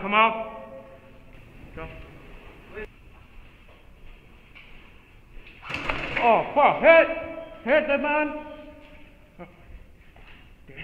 come on. Go. Oh, fuck, hit the man. Oh, damn.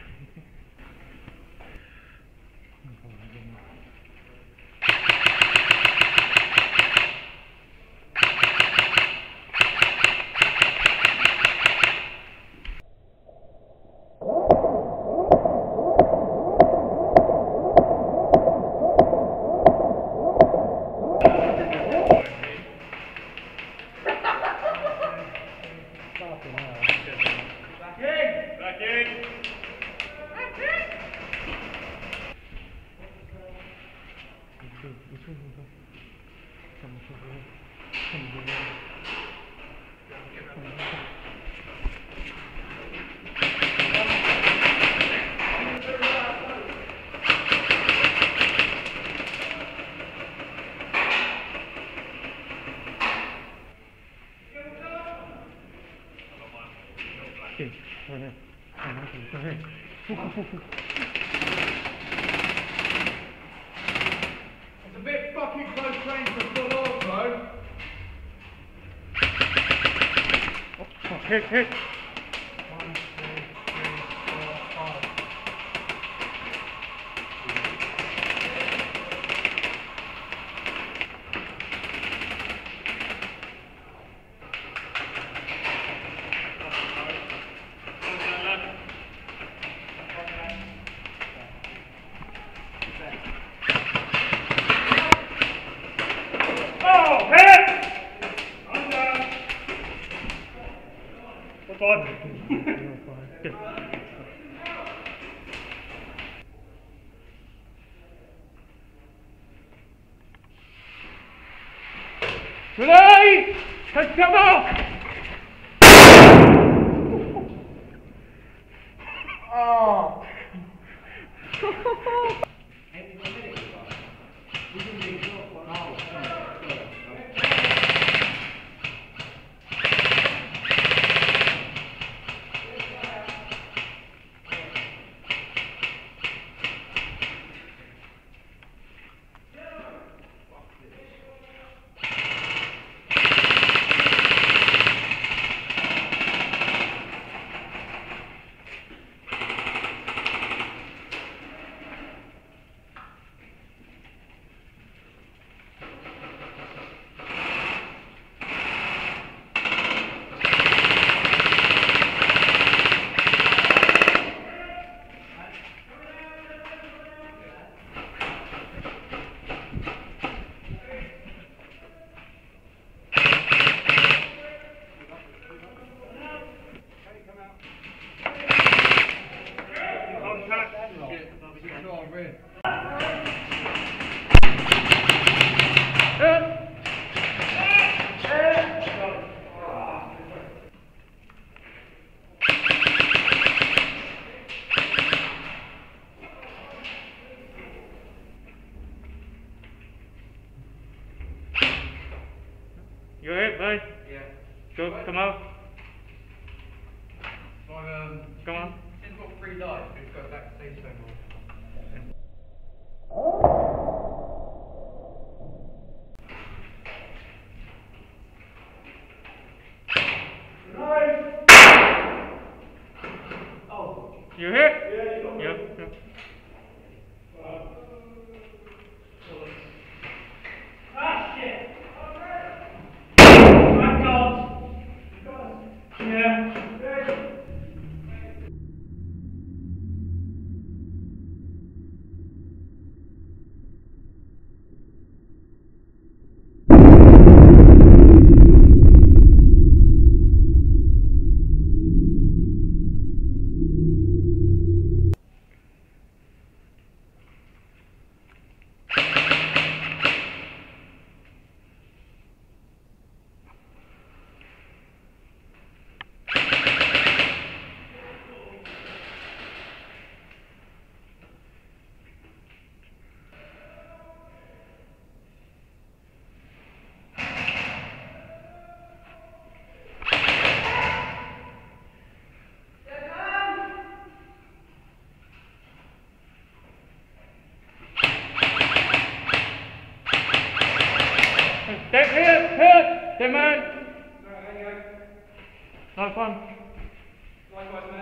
It's a bit fucking close range for full on, bro. Oh, hit. 1, 2, 3, 4, 5. Oh, hit! I'm down. What's on? Ready? Let's come on! Oh! You hit, bud? Yeah. Go, come on. Come on. Since we've got 3 dice, we've got back to stage 7. You hit? Yeah, you got Ah, shit! My God! Yeah. Step here, step man. Nice one. Likewise, mate.